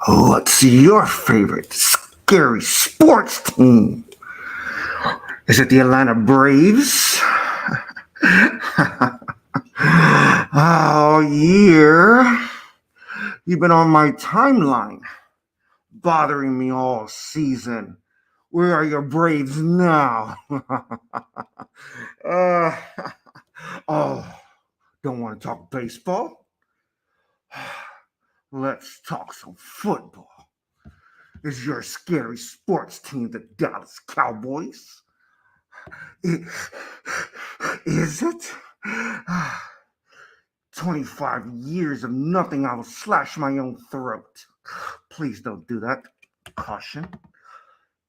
What's your favorite scary sports team? Is it the Atlanta Braves? All year, you've been on my timeline, bothering me all season. Where are your Braves now? uh, oh, don't want to talk baseball? Let's talk some football. Is your scary sports team the Dallas Cowboys? Is it? 25 years of nothing, I will slash my own throat. Please don't do that. Caution.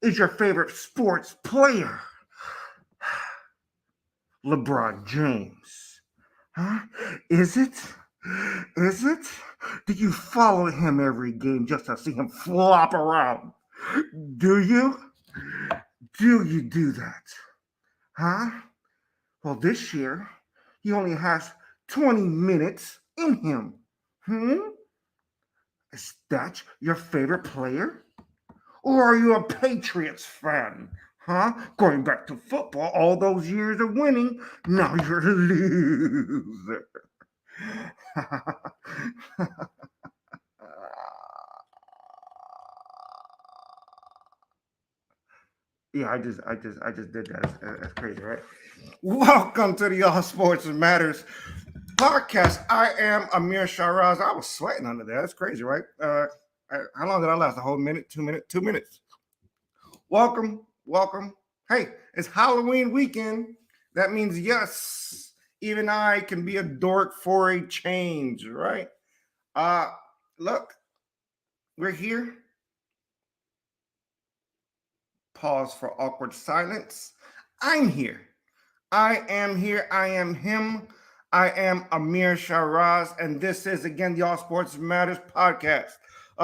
Is your favorite sports player LeBron James? Huh? Is it? Is it? Do you follow him every game just to see him flop around? Do you? Do you do that? Huh? Well, this year, he only has 20 minutes in him. Is that your favorite player? Or are you a Patriots fan? Huh? Going back to football, all those years of winning, now you're a loser. Yeah, I just did that. That's crazy, right? Welcome to the All Sports Matters podcast. I am Amir Sharaz. I was sweating under there. That's crazy, right? How long did I last? A whole minute? 2 minutes? 2 minutes. Welcome. Hey, it's Halloween weekend. That means yes, even I can be a dork for a change, right? Look, we're here. Pause for awkward silence. I'm here. I am here. I am him. I am Amir Sharaz, and this is again the All Sports Matters podcast.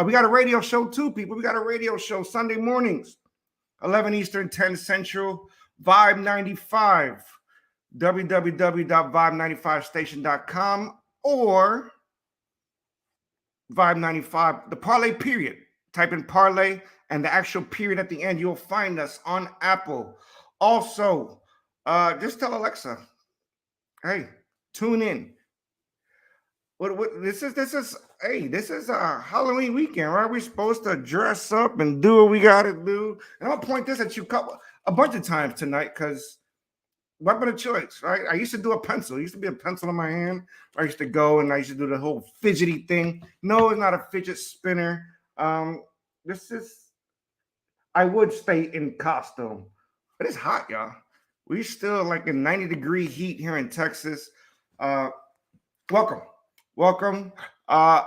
We got a radio show too, people. We got a radio show Sunday mornings, 11 Eastern, 10 Central, Vibe 95, www.vibe95station.com or Vibe 95, the parlay period. Type in parlay and the actual period at the end. You'll find us on Apple. Also, just tell Alexa, hey, tune in. This is a Halloween weekend, right? We're supposed to dress up and do what we gotta do. And I'll point this at you a bunch of times tonight because weapon of choice, right? I used to do a pencil. It used to be a pencil in my hand. I used to go and I used to do the whole fidgety thing. No, it's not a fidget spinner. I would stay in costume, but it's hot, y'all. We still like in 90-degree heat here in Texas. Welcome. I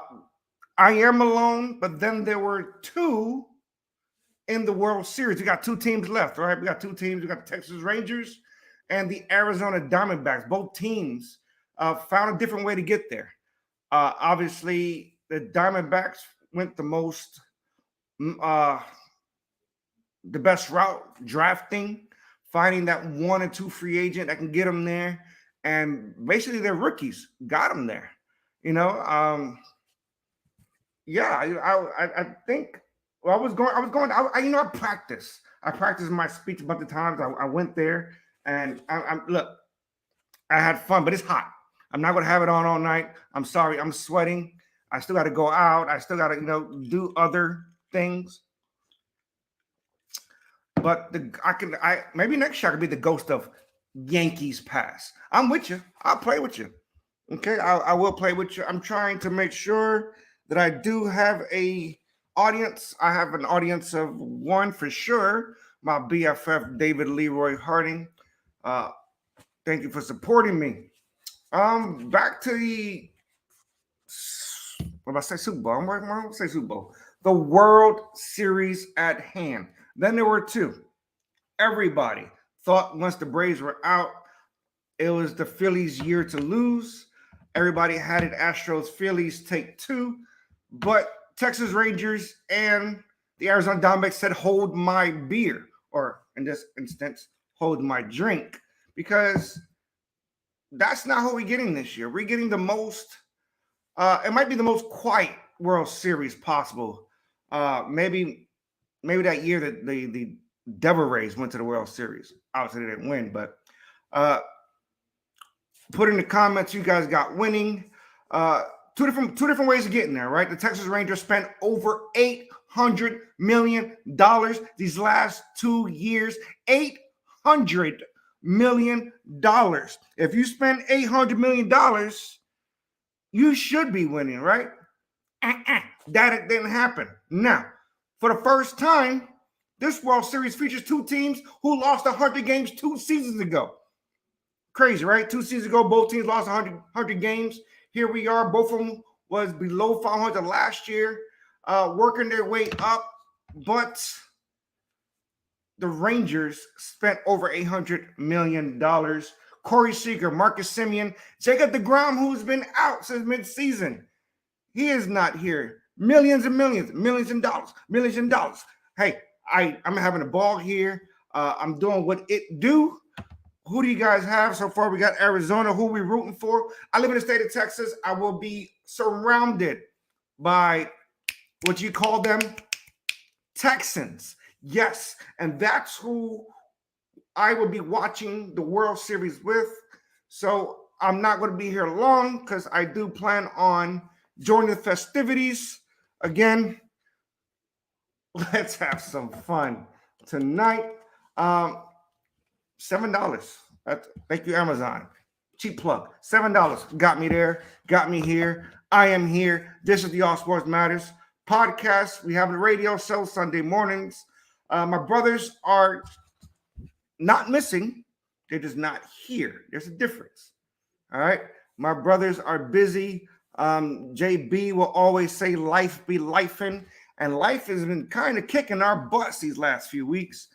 am alone, but then there were two in the World Series. We got two teams left, right? We got two teams. We got the Texas Rangers and the Arizona Diamondbacks. Both teams found a different way to get there. Obviously, the Diamondbacks went the best route, drafting, finding that one or two free agent that can get them there. And basically, their rookies got them there. I think. Well, I practiced. I practiced my speech a bunch of times. I went there, and look, I had fun, but it's hot. I'm not gonna have it on all night. I'm sorry. I'm sweating. I still got to go out. I still got to, do other things. But maybe next year I could be the ghost of Yankees past. I'm with you. I'll play with you. Okay, I will play with you. I'm trying to make sure that I do have a audience. I have an audience of one for sure. My BFF David Leroy Harding. Thank you for supporting me. Back to the Super Bowl. I'm going to say Super Bowl. The World Series at hand. Then there were two. Everybody thought once the Braves were out, it was the Phillies' year to lose. Everybody had it Astros Phillies take two, but Texas Rangers and the Arizona Diamondbacks said, hold my beer, or in this instance, hold my drink, because that's not what we're getting this year. We're getting the most, it might be the most quiet World Series possible. Maybe that year that the Devil Rays went to the World Series. Obviously, they didn't win, but put in the comments you guys got winning. Two different ways of getting there, right? The Texas Rangers spent over $800 million these last 2 years. $800 million. If you spend $800 million, you should be winning, right? That didn't happen. Now, for the first time, this World Series features two teams who lost 100 games 2 seasons ago. Crazy, right? 2 seasons ago, both teams lost 100 games. Here we are. Both of them was below 500 last year, working their way up. But the Rangers spent over $800 million. Corey Seager, Marcus Semien, Jacob deGrom, who's been out since midseason. He is not here. Millions and millions of dollars. Hey, I'm having a ball here. I'm doing what it do. Who do you guys have so far? We got Arizona. Who are we rooting for? I live in the state of Texas. I will be surrounded by what you call them, Texans. Yes, and that's who I will be watching the World Series with. So I'm not going to be here long because I do plan on joining the festivities. Again, let's have some fun tonight. $7. Thank you, Amazon. Cheap plug. $7 got me there, got me here. I am here. This is the All Sports Matters podcast. We have a radio show Sunday mornings. My brothers are not missing. They're just not here. There's a difference. All right. My brothers are busy. JB will always say life be lifing, and life has been kind of kicking our butts these last few weeks.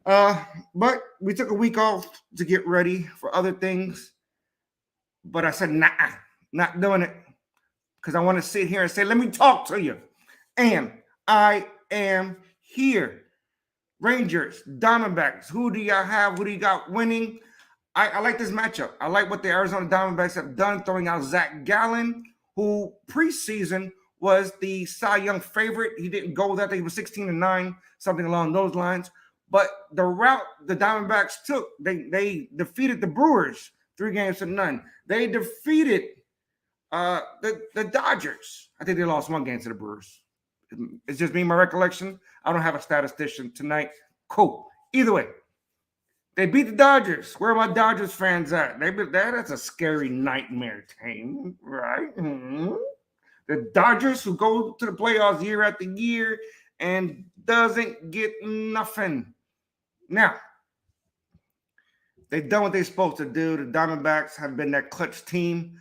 But we took a week off to get ready for other things. But I said, nah, not doing it. Because I want to sit here and say, let me talk to you. And I am here. Rangers, Diamondbacks, who do y'all have? Who do you got winning? I like this matchup. I like what the Arizona Diamondbacks have done, throwing out Zach Gallen, who preseason was the Cy Young favorite. He didn't go with that. He was 16-9, something along those lines. But the route the Diamondbacks took, they defeated the Brewers 3-0. They defeated the Dodgers. I think they lost 1 game to the Brewers. It's just me, my recollection. I don't have a statistician tonight. Cool. Either way, they beat the Dodgers. Where are my Dodgers fans at? That's a scary nightmare team, right? Mm-hmm. The Dodgers who go to the playoffs year after year and doesn't get nothing. Now, they've done what they're supposed to do. The Diamondbacks have been that clutch team,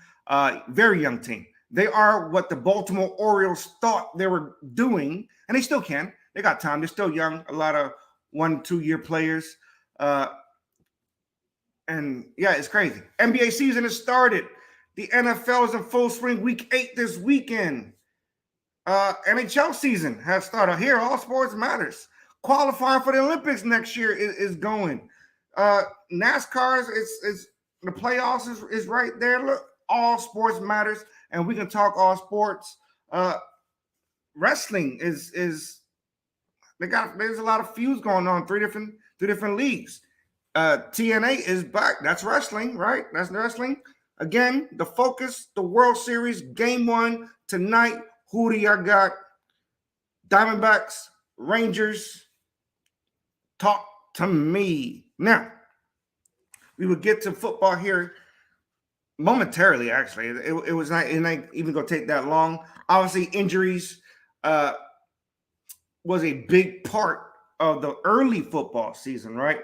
very young team. They are what the Baltimore Orioles thought they were doing, and they still can. They got time. They're still young. A lot of 1-2 year players. And yeah, it's crazy. NBA season has started. The NFL is in full swing. Week 8 this weekend. NHL season has started. Here, All Sports Matters. Qualifying for the Olympics next year is going. NASCAR is the playoffs is right there. Look, All Sports Matters, and we can talk all sports. Wrestling is there's a lot of feuds going on. Three different leagues. TNA is back. That's wrestling, right? That's wrestling. Again, the focus, the World Series, Game 1 tonight. Who do y'all got? Diamondbacks, Rangers. Talk to me. Now, we will get to football here momentarily, actually. It was not even going to take that long. Obviously, injuries was a big part of the early football season, right?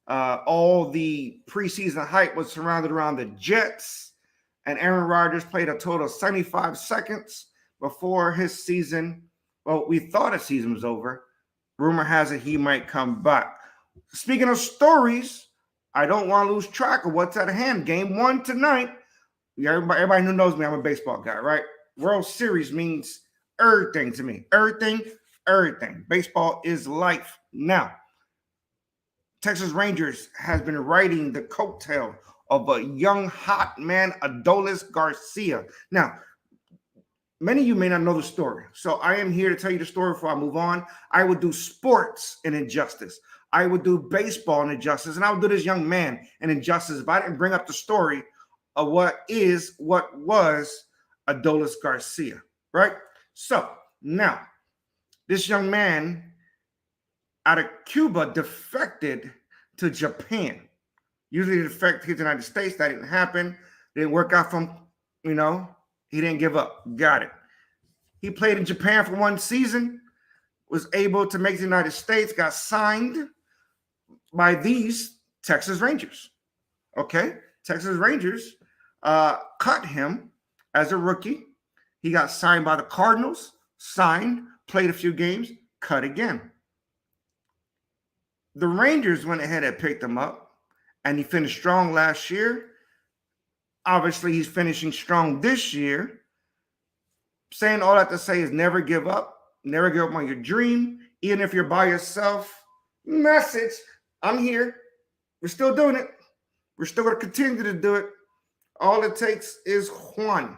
All the preseason hype was surrounded around the Jets, and Aaron Rodgers played a total of 75 seconds before his season. Well, we thought his season was over. Rumor has it he might come back. Speaking of stories, I don't want to lose track of what's at hand. Game 1 tonight. Yeah, everybody who knows me, I'm a baseball guy, right? World Series means everything to me. Everything. Baseball is life. Now, Texas Rangers has been riding the coattail of a young, hot man, Adolis Garcia. Now, many of you may not know the story. So I am here to tell you the story before I move on. I would do sports an injustice. I would do baseball an injustice. And I would do this young man an injustice if I didn't bring up the story of what was Adolis Garcia, right? So now, this young man out of Cuba defected to Japan. Usually defect to the United States. That didn't happen. Didn't work out for him, He didn't give up. Got it. He played in Japan for one season, was able to make the United States, got signed by these Texas Rangers. Okay? Texas Rangers cut him as a rookie. He got signed by the Cardinals, signed, played a few games, cut again. The Rangers went ahead and picked him up, and he finished strong last year. Obviously, he's finishing strong this year. Saying all that to say is never give up. Never give up on your dream. Even if you're by yourself. Message. I'm here. We're still doing it. We're still going to continue to do it. All it takes is Juan.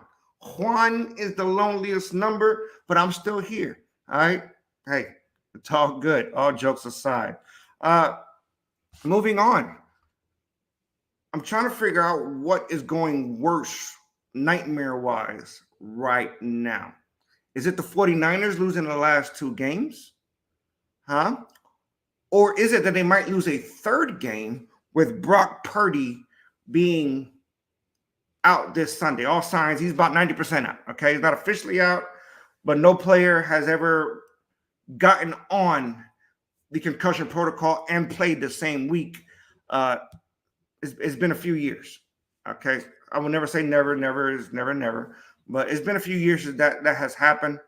Juan is the loneliest number, but I'm still here. All right? Hey, it's all good. All jokes aside. Moving on. I'm trying to figure out what is going worse nightmare-wise right now. Is it the 49ers losing the last two games? Huh? Or is it that they might lose a third game with Brock Purdy being out this Sunday? All signs, he's about 90% out. Okay, he's not officially out, but no player has ever gotten on the concussion protocol and played the same week. It's been a few years. Okay, I will never say never. Never is never, never. But it's been a few years that has happened.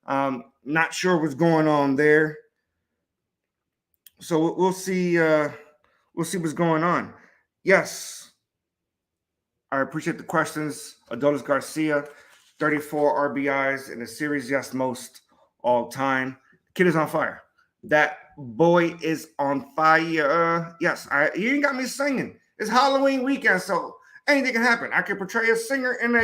Not sure what's going on there. So we'll see. We'll see what's going on. Yes, I appreciate the questions. Adolis Garcia, 34 RBIs in the series. Yes, most all time. Kid is on fire. That boy is on fire. Yes, you ain't got me singing. It's Halloween weekend, so anything can happen. I can portray a singer in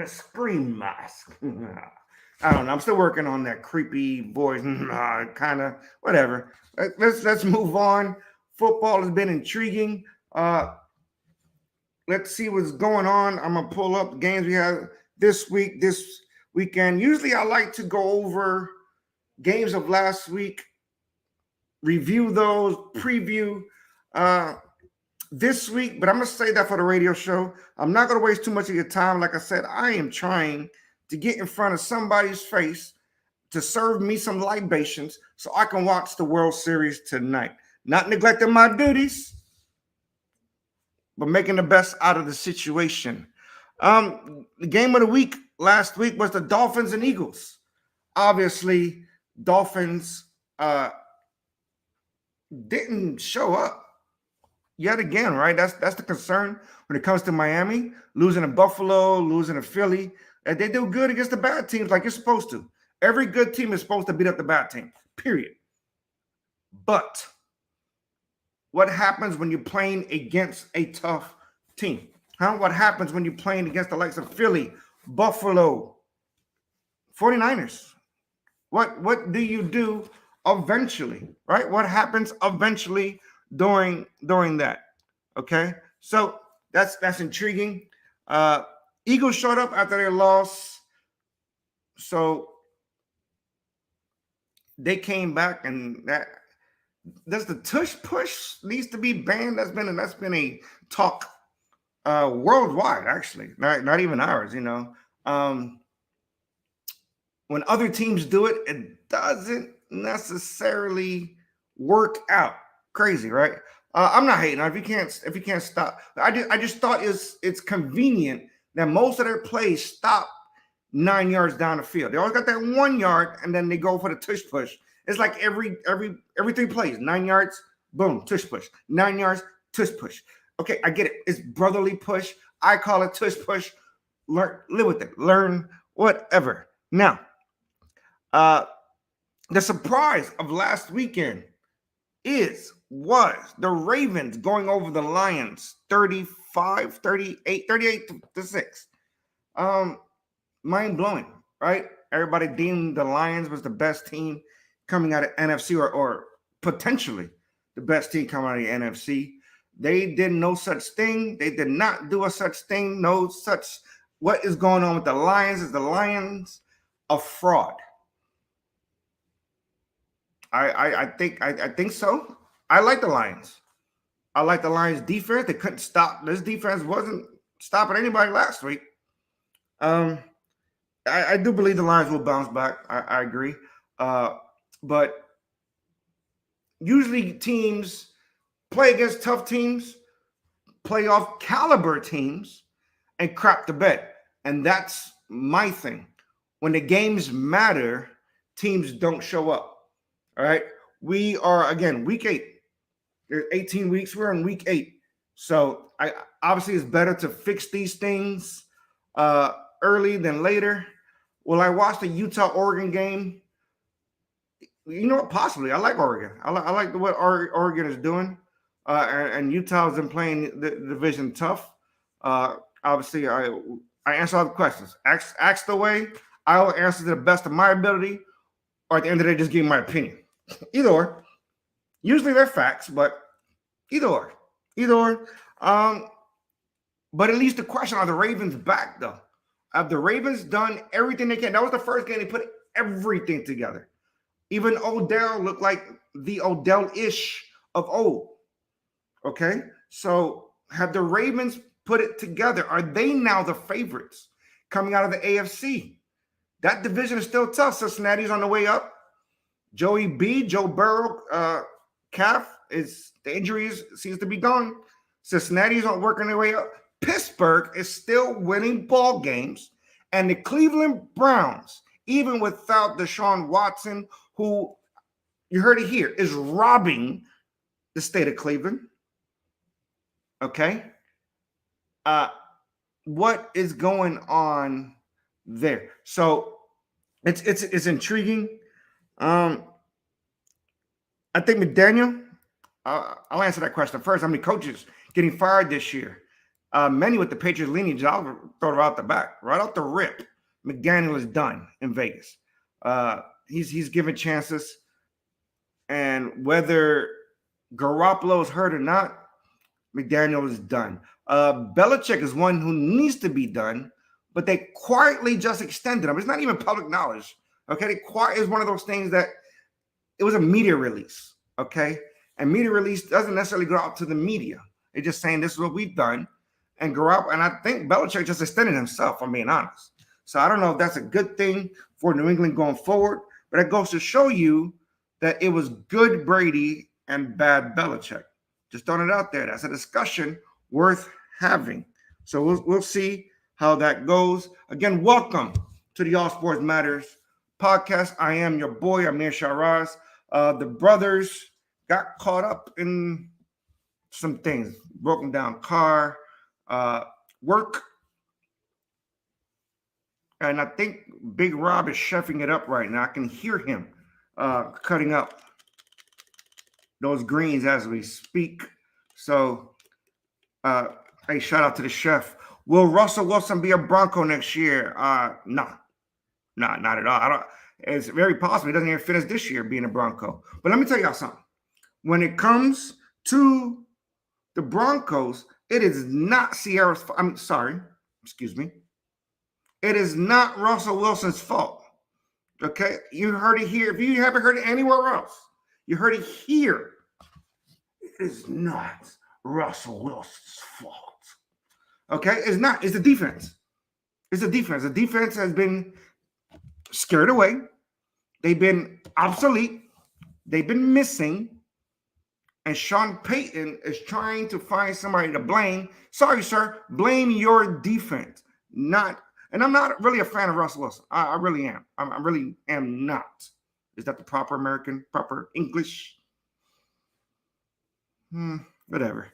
a scream mask. I don't know. I'm still working on that creepy voice. Kind of whatever. Let's move on. Football has been intriguing. Let's see what's going on. I'm gonna pull up the games we have this weekend. Usually, I like to go over games of last week, review those, preview this week, but I'm going to say that for the radio show. I'm not going to waste too much of your time. Like I said, I am trying to get in front of somebody's face to serve me some libations so I can watch the World Series tonight. Not neglecting my duties, but making the best out of the situation. The game of the week last week was the Dolphins and Eagles. Obviously, Dolphins didn't show up yet again, right? That's the concern when it comes to Miami, losing to Buffalo, losing to Philly. They do good against the bad teams like you're supposed to. Every good team is supposed to beat up the bad team, period. But what happens when you're playing against a tough team? What happens when you're playing against the likes of Philly, Buffalo, 49ers? What do you do eventually, right? What happens eventually during that? Okay, so that's intriguing. Eagles showed up after their loss, so they came back, and does the tush push needs to be banned? That's been a talk worldwide, actually, not even ours. When other teams do it, it doesn't necessarily work out. Crazy, right? I'm not hating. If you can't stop, I just thought it's convenient that most of their plays stop 9 yards down the field. They always got that 1 yard, and then they go for the tush push. It's like every 3 plays, 9 yards, boom, tush push. 9 yards, tush push. Okay, I get it. It's brotherly push. I call it tush push. Learn, live with it. Learn whatever. Now, the surprise of last weekend was the Ravens going over the Lions 38 to 6. Mind blowing, right? Everybody deemed the Lions was the best team coming out of NFC, or potentially the best team coming out of the NFC. They did no such thing. They did not do a such thing. No such. What is going on with the Lions? Is the Lions a fraud? I think so. I like the Lions. I like the Lions defense. They couldn't stop. This defense wasn't stopping anybody last week. I do believe the Lions will bounce back. I agree. But usually teams play against tough teams, playoff caliber teams, and crap the bed. And that's my thing. When the games matter, teams don't show up. All right. We are, again, week 8. There's 18 weeks. We're in week 8. So obviously it's better to fix these things early than later. Will I watch the Utah-Oregon game? You know what? Possibly. I like Oregon. I like what Oregon is doing. And Utah has been playing the division tough. Obviously, I answer all the questions. Ask the way. I will answer to the best of my ability, or at the end of the day, just give my opinion. Either or. Usually they're facts, but either or. But at least the question, are the Ravens back, though? Have the Ravens done everything they can? That was the first game they put everything together. Even Odell looked like the Odell-ish of old. Okay? So have the Ravens put it together? Are they now the favorites coming out of the AFC? That division is still tough. Cincinnati's on the way up. Joe Burrow, calf, the injuries seems to be gone. Cincinnati's not working their way up. Pittsburgh is still winning ball games. And the Cleveland Browns, even without Deshaun Watson, who, you heard it here, is robbing the state of Cleveland. Okay? What is going on there? So it's intriguing. I think McDaniel, I'll answer that question first. How many coaches getting fired this year? Many with the Patriots lineage, I'll throw it out the back, right off the rip. McDaniel is done in Vegas. He's given chances, and whether Garoppolo is hurt or not, McDaniel is done. Belichick is one who needs to be done, but they quietly just extended him. It's not even public knowledge. Okay, is one of those things that it was a media release. Okay, and media release doesn't necessarily go out to the media. They're just saying this is what we've done. And Garoppolo, and I think Belichick just extended himself, I'm being honest. So I don't know if that's a good thing for New England going forward, but it goes to show you that it was good Brady and bad Belichick. Just throwing it out there. That's a discussion worth having. So we'll see how that goes. Again, welcome to the All Sports Matters podcast. I am your boy, Amir Sharaz. The brothers got caught up in some things. Broken down car, work. And I think Big Rob is chefing it up right now. I can hear him cutting up those greens as we speak. So, hey, shout out to the chef. Will Russell Wilson be a Bronco next year? No, not at all. It's very possible he doesn't even finish this year being a Bronco. But let me tell y'all something. When it comes to the Broncos, it is not Sierra's fault. It is not Russell Wilson's fault. Okay? You heard it here. If you haven't heard it anywhere else, you heard it here. It is not Russell Wilson's fault. Okay? It's not. It's the defense. The defense has been scared away. They've been obsolete. They've been missing. And Sean Payton is trying to find somebody to blame. Sorry, sir. Blame your defense. And I'm not really a fan of Russell Wilson. I really am. I really am not. Is that the proper English? Whatever.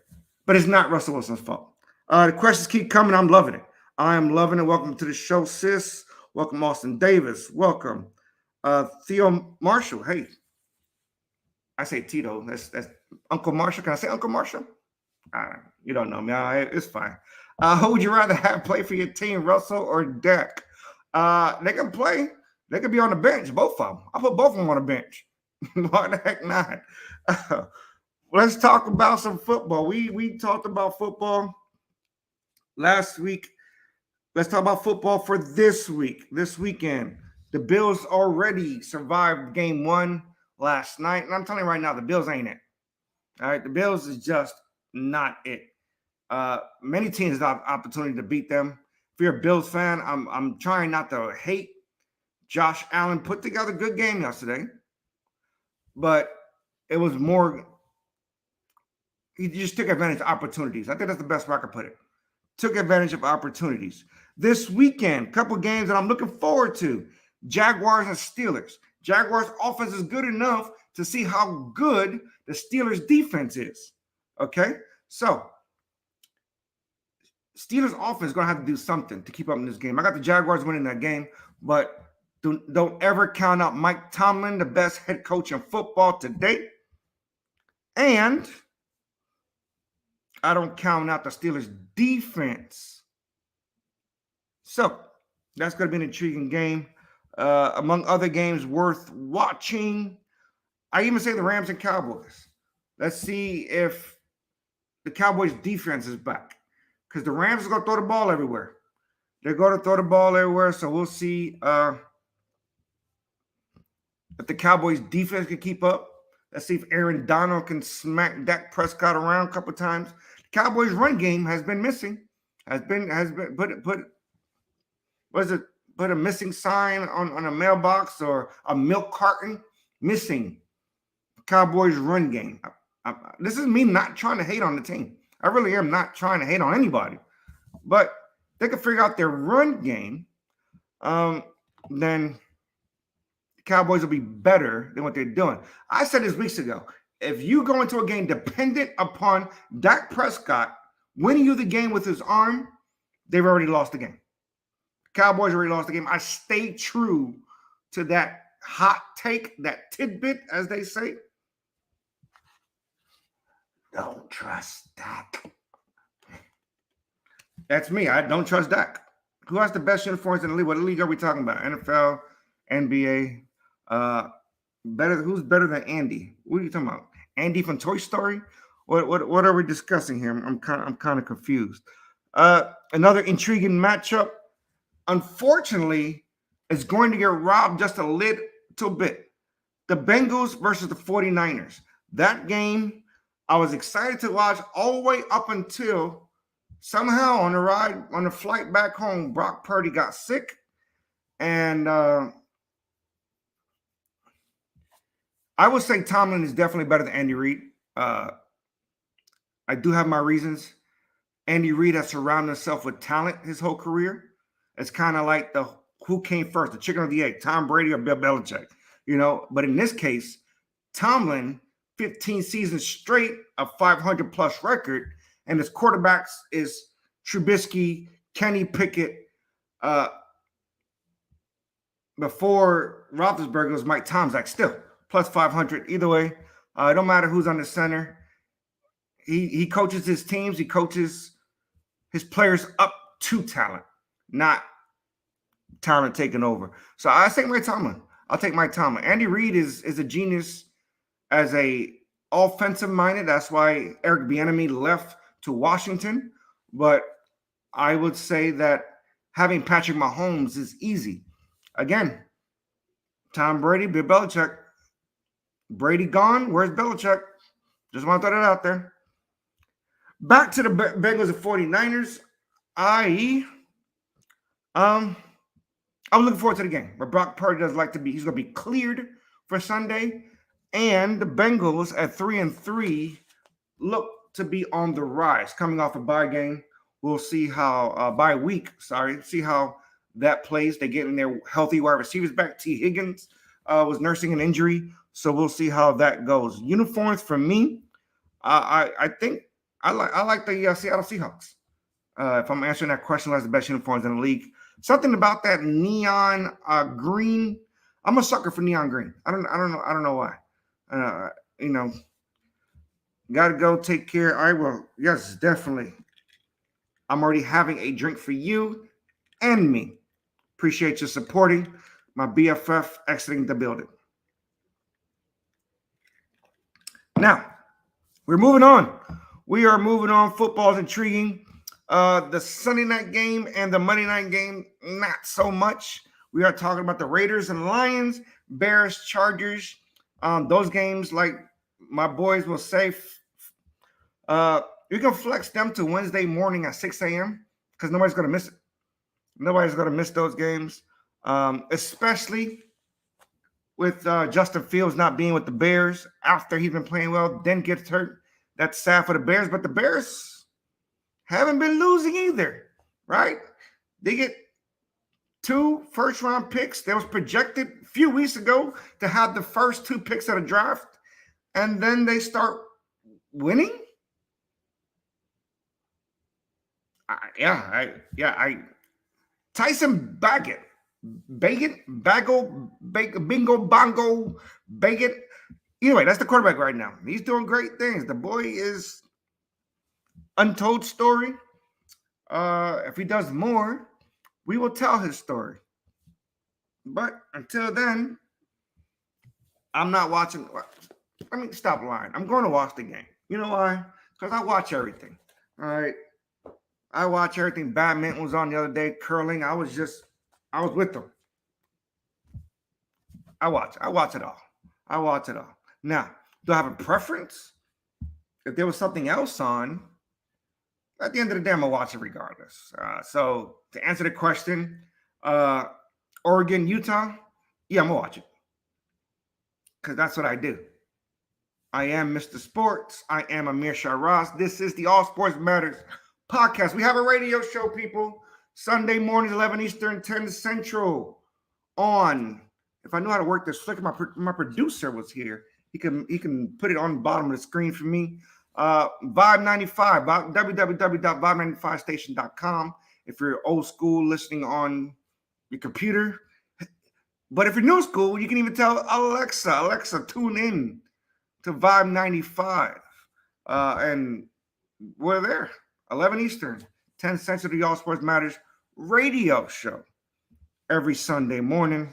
But it's not Russell Wilson's fault. The questions keep coming. I'm loving it. I am loving it. Welcome to the show, sis. Welcome, Austin Davis. Welcome. Theo Marshall. Hey. I say Tito. That's Uncle Marshall. Can I say Uncle Marshall? You don't know me. It's fine. Who would you rather have play for your team, Russell or Dak? They can play. They could be on the bench, both of them. I'll put both of them on the bench. Why the heck not? Let's talk about some football. We talked about football last week. Let's talk about football for this week, this weekend. The Bills already survived game one last night. And I'm telling you right now, the Bills ain't it. All right. The Bills is just not it. Many teams have opportunity to beat them. If you're a Bills fan, I'm trying not to hate. Josh Allen put together a good game yesterday, but it was more. He just took advantage of opportunities. I think that's the best way I could put it. Took advantage of opportunities. This weekend, couple games that I'm looking forward to. Jaguars and Steelers. Jaguars offense is good enough to see how good the Steelers defense is. Okay? So, Steelers offense is going to have to do something to keep up in this game. I got the Jaguars winning that game, but don't ever count out Mike Tomlin, the best head coach in football to date. And I don't count out the Steelers defense. So that's going to be an intriguing game. Among other games worth watching, I even say the Rams and Cowboys. Let's see if the Cowboys defense is back, because the Rams are going to throw the ball everywhere. They're going to throw the ball everywhere, so we'll see if the Cowboys defense can keep up. Let's see if Aaron Donald can smack Dak Prescott around a couple times. The Cowboys' run game has been missing. Has been put a missing sign on a mailbox or a milk carton. Missing. Cowboys' run game. This is me not trying to hate on the team. I really am not trying to hate on anybody. But they can figure out their run game, then the Cowboys will be better than what they're doing. I said this weeks ago. If you go into a game dependent upon Dak Prescott winning you the game with his arm, they've already lost the game. Cowboys already lost the game. I stay true to that hot take, that tidbit, as they say. Don't trust Dak. That's me. I don't trust Dak. Who has the best uniforms in the league? What league are we talking about? NFL, NBA. Who's better than Andy? What are you talking about? Andy from Toy Story? What are we discussing here? I'm kind of confused. Another intriguing matchup. Unfortunately, it's going to get robbed just a little bit. The Bengals versus the 49ers. That game, I was excited to watch all the way up until somehow on the flight back home, Brock Purdy got sick. And I would say Tomlin is definitely better than Andy Reid. I do have my reasons. Andy Reid has surrounded himself with talent his whole career. It's kind of like who came first, the chicken or the egg, Tom Brady or Bill Belichick, But in this case, Tomlin, 15 seasons straight, a 500-plus record, and his quarterbacks is Trubisky, Kenny Pickett. Before Roethlisberger was Mike Tomczak, still plus 500. Either way, it don't matter who's on the center. He coaches his teams. He coaches his players up to talent, not talent taking over. So I say Mike Tomlin. I'll take Mike Tomlin. Andy Reid is a genius as a offensive minded. That's why Eric Bieniemy left to Washington. But I would say that having Patrick Mahomes is easy. Again, Tom Brady, Bill Belichick. Brady gone. Where's Belichick? Just want to throw that out there. Back to the Bengals and 49ers. I'm looking forward to the game. But Brock Purdy does like to be. He's going to be cleared for Sunday. And the Bengals at 3-3 look to be on the rise. Coming off a bye game. We'll see how, bye week, see how that plays. They get in their healthy wide receivers back. T. Higgins was nursing an injury. So we'll see how that goes. Uniforms for me, I think I like the Seattle Seahawks. If I'm answering that question, who has the best uniforms in the league? Something about that neon green. I'm a sucker for neon green. I don't know why. Got to go take care. I will. Yes, definitely. I'm already having a drink for you and me. Appreciate you supporting my BFF exiting the building. Now, we're moving on. We are moving on. Football's intriguing. The Sunday night game and the Monday night game, not so much. We are talking about the Raiders and Lions, Bears, Chargers. Those games, like my boys will say, you can flex them to Wednesday morning at 6 a.m. because nobody's going to miss it. Nobody's going to miss those games, especially with Justin Fields not being with the Bears after he's been playing well, then gets hurt. That's sad for the Bears, but the Bears haven't been losing either, right? They get 2 first-round picks. That was projected a few weeks ago to have the first 2 picks of the draft, and then they start winning. Tyson Baggett, Bingo, Bongo, Baggett. Anyway, that's the quarterback right now. He's doing great things. The boy is untold story. If he does more, we will tell his story. But until then, I'm not watching. I mean, stop lying. I'm going to watch the game. You know why? Because I watch everything. All right. I watch everything. Badminton was on the other day. Curling. I was with them. I watch it all. Now, do I have a preference? If there was something else on, at the end of the day, I'm going to watch it regardless. So to answer the question, Oregon, Utah, yeah, I'm going to watch it. Because that's what I do. I am Mr. Sports. I am Amir Shah Ross. This is the All Sports Matters podcast. We have a radio show, people. Sunday mornings, 11 Eastern, 10 Central. On, if I knew how to work this flicker, my producer was here. He can put it on the bottom of the screen for me. Vibe 95, www.vibe95station.com. If you're old school listening on your computer. But if you're new school, you can even tell Alexa, tune in to Vibe 95. And we're there. 11 Eastern, 10 Central, the All Sports Matters radio show every Sunday morning.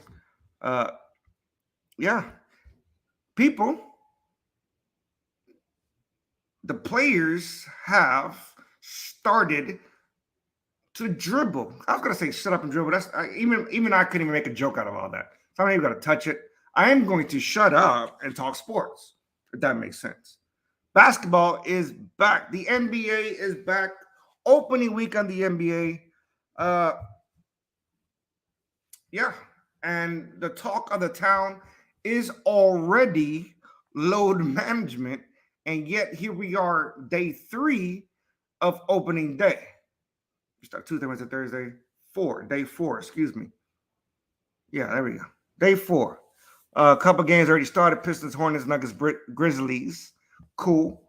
People, the players have started to dribble. I was going to say shut up and dribble. Even I couldn't even make a joke out of all that. So I'm not even going to touch it. I am going to shut up and talk sports, if that makes sense. Basketball is back. The NBA is back. Opening week on the NBA. And the talk of the town is already load management. And yet here we are, day 3 of opening day. We start Tuesday, Wednesday, Thursday, day 4, excuse me. Yeah, there we go. Day 4. A couple games already started. Pistons, Hornets, Nuggets, Grizzlies. Cool.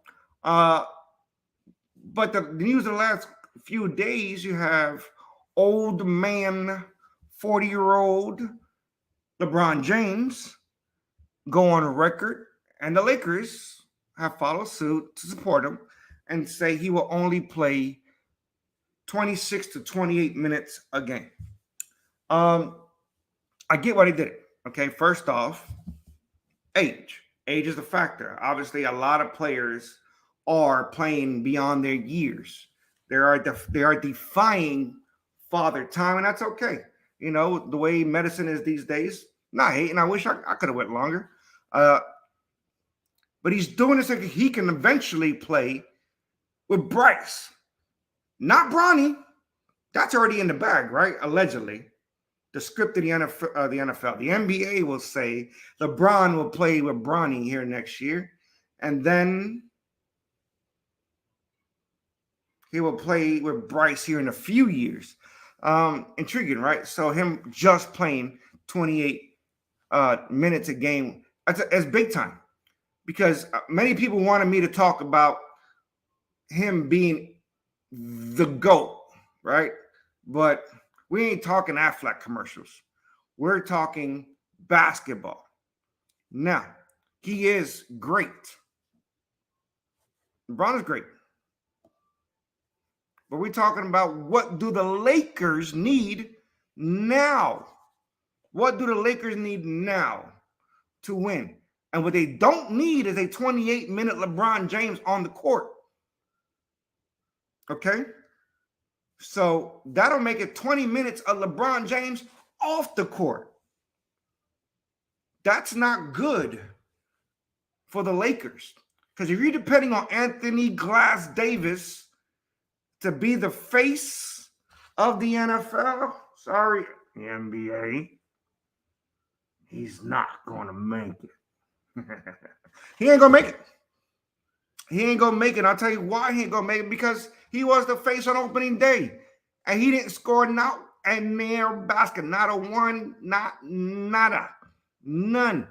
But the news of the last few days, you have old man, 40-year-old LeBron James go on record, and the Lakers have followed suit to support him and say he will only play 26 to 28 minutes a game. I get why they did it. Okay, first off, age. Age is a factor. Obviously, a lot of players are playing beyond their years. They are defying father time, and that's okay. You know, the way medicine is these days. Not hating. I wish I could have went longer. But he's doing this so he can eventually play with Bryce. Not Bronny. That's already in the bag, right? Allegedly. The script of the NFL. The NBA will say LeBron will play with Bronny here next year. And then he will play with Bryce here in a few years. Intriguing, right? So him just playing 28 minutes a game, that's big time. Because many people wanted me to talk about him being the GOAT, right? But we ain't talking Aflac commercials. We're talking basketball. Now, he is great. LeBron is great. but we're talking about what do the Lakers need now? What do the Lakers need now to win? And what they don't need is a 28-minute LeBron James on the court. Okay? So that'll make it 20 minutes of LeBron James off the court. That's not good for the Lakers. Because if you're depending on Anthony Glass Davis to be the face of the NFL, sorry, the NBA, he's not going to make it. He ain't going to make it. He ain't going to make it. I'll tell you why he ain't going to make it. Because he was the face on opening day. And he didn't score not a mere basket. Not a one, not nada. None.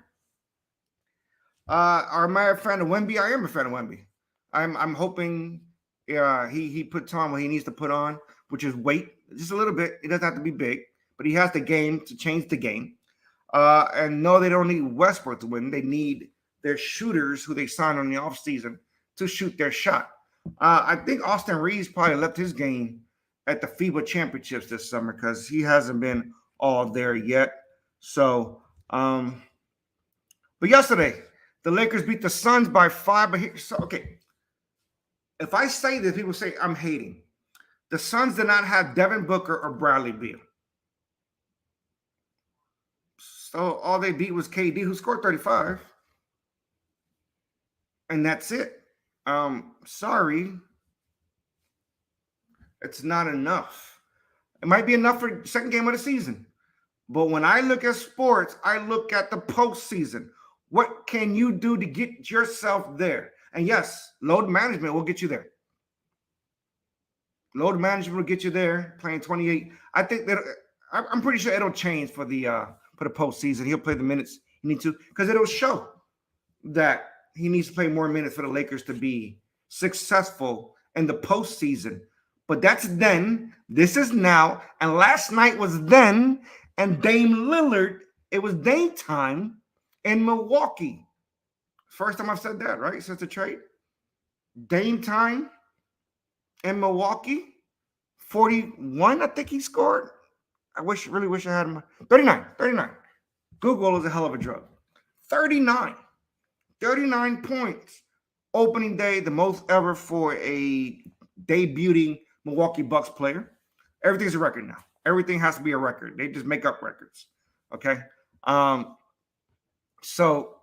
Am I a fan of Wemby? I am a fan of Wemby. I'm hoping he puts on what he needs to put on, which is weight. Just a little bit. It doesn't have to be big. But he has the game to change the game. And no, they don't need Westbrook to win. They need their shooters who they signed on the offseason to shoot their shot. I think Austin Reeves probably left his game at the FIBA championships this summer because he hasn't been all there yet. So, but yesterday, the Lakers beat the Suns by 5. But here, so, okay, if I say this, people say I'm hating. The Suns did not have Devin Booker or Bradley Beal. So all they beat was KD, who scored 35. And that's it. Sorry. It's not enough. It might be enough for the second game of the season. But when I look at sports, I look at the postseason. What can you do to get yourself there? And yes, load management will get you there. Load management will get you there, playing 28. I think that I'm pretty sure it'll change for the postseason. He'll play the minutes he needs to because it'll show that he needs to play more minutes for the Lakers to be successful in the postseason. But that's then. This is now. And last night was then. And Dame Lillard, it was Dame time in Milwaukee. First time I've said that, right? Since the trade. Dame time in Milwaukee. 41, I think he scored. I really wish I had him. 39. Google is a hell of a drug. 39 points. Opening day, the most ever for a debuting Milwaukee Bucks player. Everything's a record now. Everything has to be a record. They just make up records. Okay. So,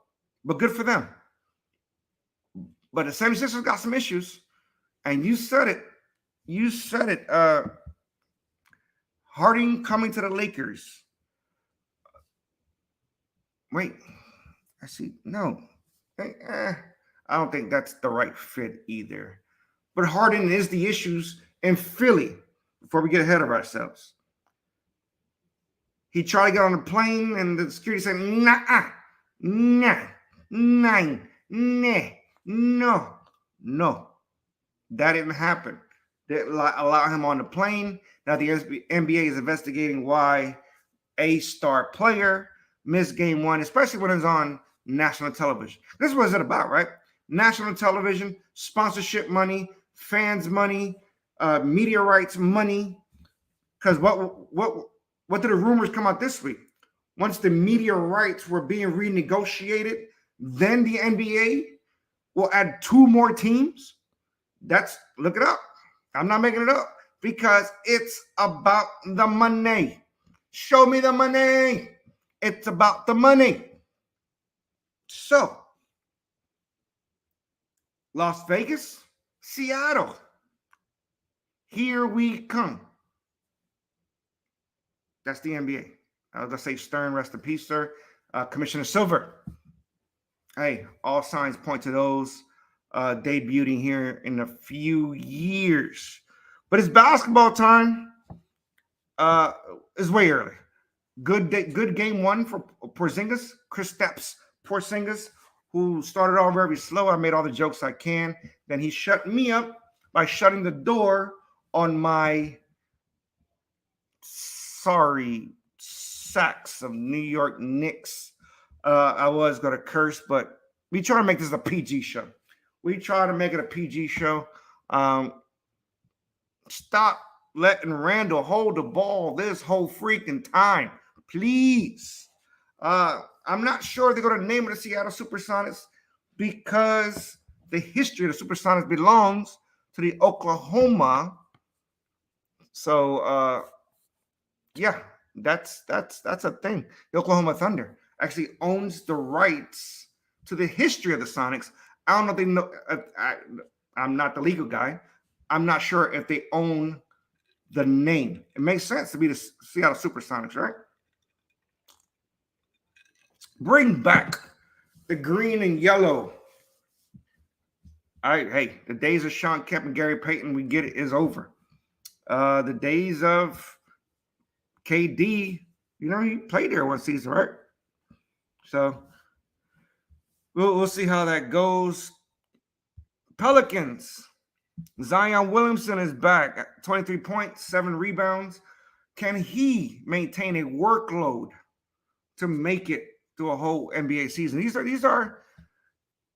but good for them. But the 76ers got some issues. And you said it. Harden coming to the Lakers. Wait. I see. No. I don't think that's the right fit either. But Harden is the issues in Philly before we get ahead of ourselves. He tried to get on the plane and the security said, no. That didn't happen. They didn't allow him on the plane. Now the NBA is investigating why a star player missed game one, especially when it's on national television. This is what it's about, right? National television, sponsorship money, fans money, media rights money. Because what did the rumors come out this week? Once the media rights were being renegotiated, then the NBA will add 2 more teams. Look it up. I'm not making it up because it's about the money. Show me the money. It's about the money. So, Las Vegas, Seattle. Here we come. That's the NBA. Let's say Stern, rest in peace, sir. Commissioner Silver. Hey, all signs point to those debuting here in a few years. But it's basketball time. It's way early. Good game one for Porzingis, Kristaps Porzingis, who started off very slow. I made all the jokes I can. Then he shut me up by shutting the door on my sacks of New York Knicks. I was going to curse, but we try to make this a PG show. We try to make it a PG show. Stop letting Randall hold the ball this whole freaking time, please. I'm not sure they're going to name it the Seattle Supersonics because the history of the Supersonics belongs to the Oklahoma. So, yeah, that's a thing. The Oklahoma Thunder actually owns the rights to the history of the Sonics. I don't know if they know. I'm not the legal guy. I'm not sure if they own the name. It makes sense to be the Seattle Supersonics, right? Bring back the green and yellow. All right, hey, the days of Sean Kemp and Gary Payton, we get it, is over. The days of KD, he played there one season, right? So we'll see how that goes. Pelicans. Zion Williamson is back. 23 points, 7 rebounds. Can he maintain a workload to make it through a whole NBA season? These are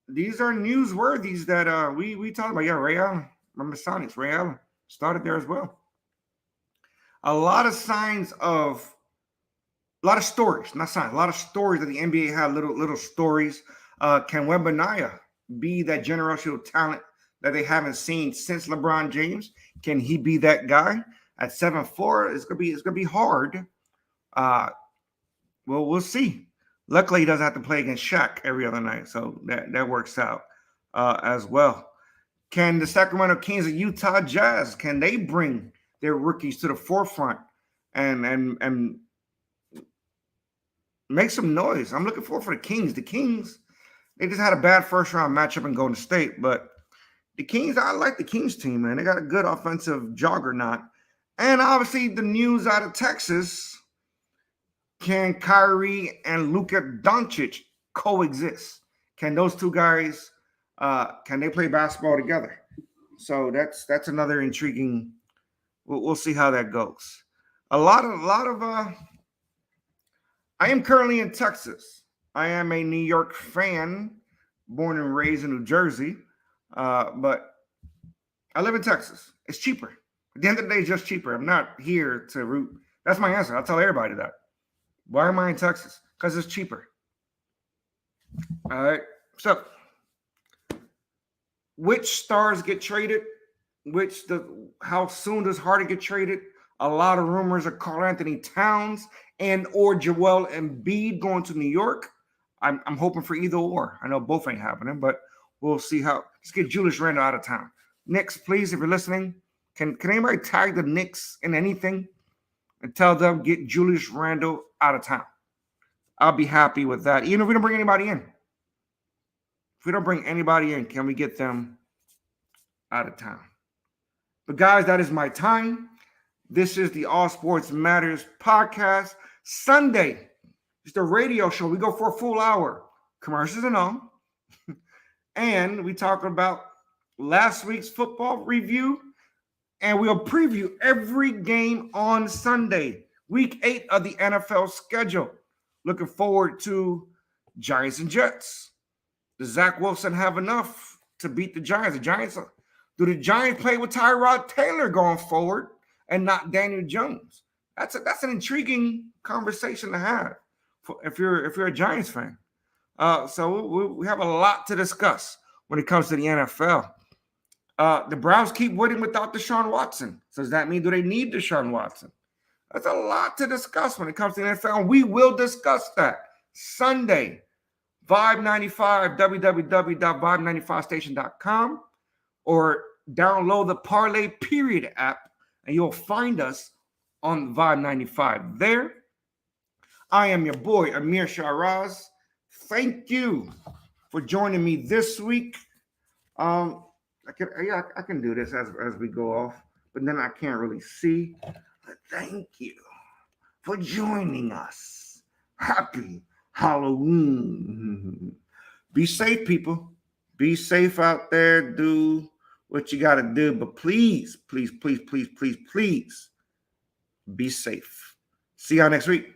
newsworthies that we talked about. Yeah, Ray Allen. Remember Sonics? Ray Allen started there as well. A lot of stories, not signs, a lot of stories that the NBA had, little stories. Can Wembanyama be that generational talent that they haven't seen since LeBron James? Can he be that guy at 7'4"? It's gonna be hard. Well, we'll see. Luckily, he doesn't have to play against Shaq every other night, so that works out as well. Can the Sacramento Kings and Utah Jazz, can they bring their rookies to the forefront and make some noise? I'm looking forward for the Kings. The Kings, they just had a bad first round matchup in Golden State, but the Kings, I like the Kings team, man. They got a good offensive juggernaut. And obviously the news out of Texas, can Kyrie and Luka Doncic coexist? Can those two guys, can they play basketball together? So that's another intriguing. We'll see how that goes. A lot of. I am currently in Texas. I am a New York fan, born and raised in New Jersey, but I live in Texas. It's cheaper. At the end of the day, it's just cheaper. I'm not here to root. That's my answer. I'll tell everybody that. Why am I in Texas? Because it's cheaper. All right. So, which stars get traded? How soon does Harden get traded? A lot of rumors of Karl-Anthony Towns and or Joel Embiid going to New York. I'm hoping for either or. I know both ain't happening, but we'll see how. Let's get Julius Randle out of town. Knicks, please, if you're listening, can anybody tag the Knicks in anything and tell them get Julius Randle out of town? I'll be happy with that. Even if we don't bring anybody in. If we don't bring anybody in, can we get them out of town? But guys, that is my time. This is the All Sports Matters podcast. Sunday, it's the radio show. We go for a full hour, commercials and all. And we talk about last week's football review. And we'll preview every game on Sunday, week 8 of the NFL schedule. Looking forward to Giants and Jets. Does Zach Wilson have enough to beat the Giants? Do the Giants play with Tyrod Taylor going forward and not Daniel Jones? That's an intriguing conversation to have if you're a Giants fan. So we have a lot to discuss when it comes to the NFL. The Browns keep winning without Deshaun Watson. So does that mean do they need Deshaun Watson? That's a lot to discuss when it comes to the NFL. And we will discuss that Sunday. Vibe 95, www.vibe95station.com, or download the Parlay Period app, and you'll find us on Vibe 95 there. I am your boy, Amir Sharaz. Thank you for joining me this week. I can do this as we go off, but then I can't really see. But thank you for joining us. Happy Halloween. Be safe, people. Be safe out there. Do what you got to do. But please, please, please, please, please, please be safe. See y'all next week.